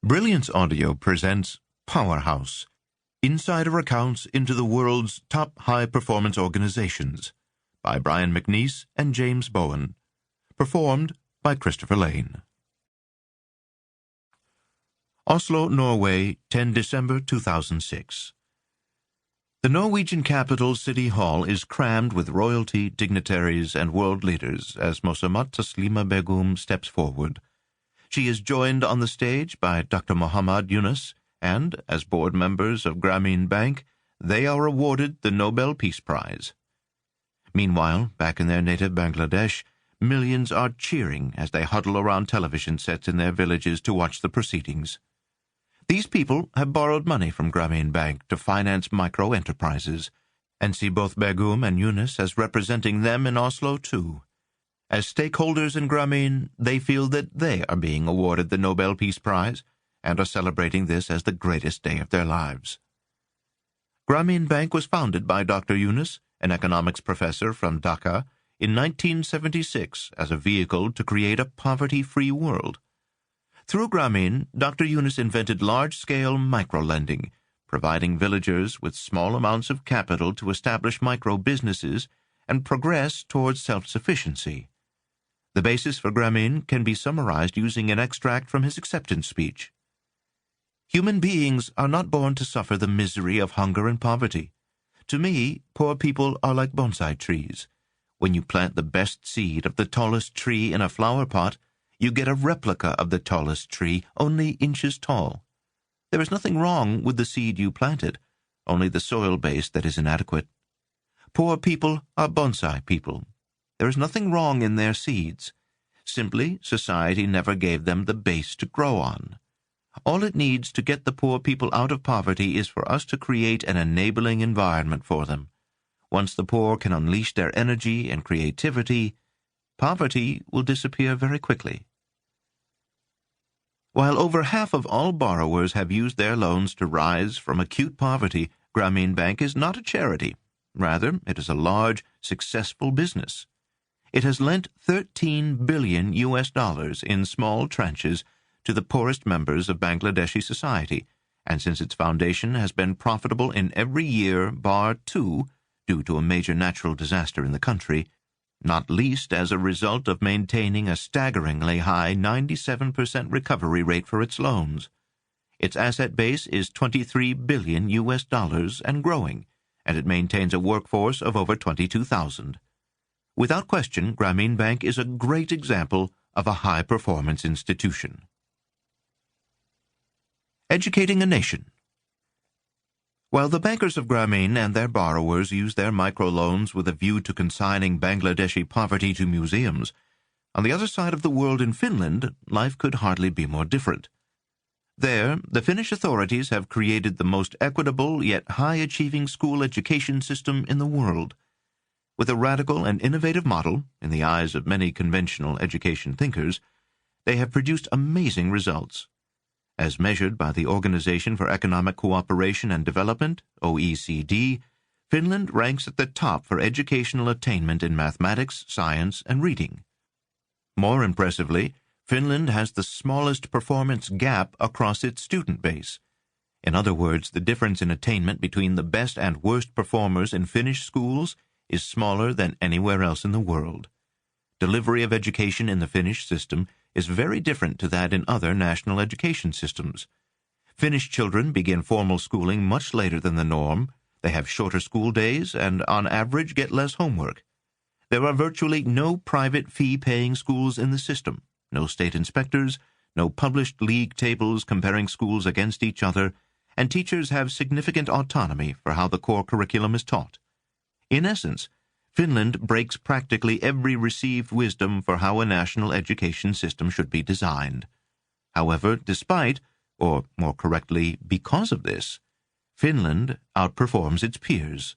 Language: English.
Brilliance Audio presents Powerhouse, Insider Accounts into the World's Top High-Performance Organizations by Brian Macneice and James Bowen. Performed by Christopher Lane. Oslo, Norway, 10 December 2006. The Norwegian capital City Hall is crammed with royalty, dignitaries, and world leaders as Mosammat Taslima Begum steps forward. She is joined on the stage by Dr. Muhammad Yunus, and, as board members of Grameen Bank, they are awarded the Nobel Peace Prize. Meanwhile, back in their native Bangladesh, millions are cheering as they huddle around television sets in their villages to watch the proceedings. These people have borrowed money from Grameen Bank to finance micro-enterprises, and see both Begum and Yunus as representing them in Oslo, too. As stakeholders in Grameen, they feel that they are being awarded the Nobel Peace Prize and are celebrating this as the greatest day of their lives. Grameen Bank was founded by Dr. Yunus, an economics professor from Dhaka, in 1976 as a vehicle to create a poverty-free world. Through Grameen, Dr. Yunus invented large-scale micro-lending, providing villagers with small amounts of capital to establish micro-businesses and progress towards self-sufficiency. The basis for Grameen can be summarized using an extract from his acceptance speech. Human beings are not born to suffer the misery of hunger and poverty. To me, poor people are like bonsai trees. When you plant the best seed of the tallest tree in a flower pot, you get a replica of the tallest tree, only inches tall. There is nothing wrong with the seed you planted, only the soil base that is inadequate. Poor people are bonsai people. There is nothing wrong in their seeds. Simply, society never gave them the base to grow on. All it needs to get the poor people out of poverty is for us to create an enabling environment for them. Once the poor can unleash their energy and creativity, poverty will disappear very quickly. While over half of all borrowers have used their loans to rise from acute poverty, Grameen Bank is not a charity. Rather, it is a large, successful business. It has lent $13 billion in small tranches to the poorest members of Bangladeshi society, and since its foundation has been profitable in every year bar two, due to a major natural disaster in the country, not least as a result of maintaining a staggeringly high 97% recovery rate for its loans. Its asset base is $23 billion and growing, and it maintains a workforce of over 22,000. Without question, Grameen Bank is a great example of a high-performance institution. Educating a nation. While the bankers of Grameen and their borrowers use their microloans with a view to consigning Bangladeshi poverty to museums, on the other side of the world in Finland, life could hardly be more different. There, the Finnish authorities have created the most equitable yet high-achieving school education system in the world. With a radical and innovative model, in the eyes of many conventional education thinkers, they have produced amazing results. As measured by the Organization for Economic Cooperation and Development, OECD, Finland ranks at the top for educational attainment in mathematics, science, and reading. More impressively, Finland has the smallest performance gap across its student base. In other words, the difference in attainment between the best and worst performers in Finnish schools is smaller than anywhere else in the world. Delivery of education in the Finnish system is very different to that in other national education systems. Finnish children begin formal schooling much later than the norm, they have shorter school days, and on average get less homework. There are virtually no private fee-paying schools in the system, no state inspectors, no published league tables comparing schools against each other, and teachers have significant autonomy for how the core curriculum is taught. In essence, Finland breaks practically every received wisdom for how a national education system should be designed. However, despite, or more correctly, because of this, Finland outperforms its peers.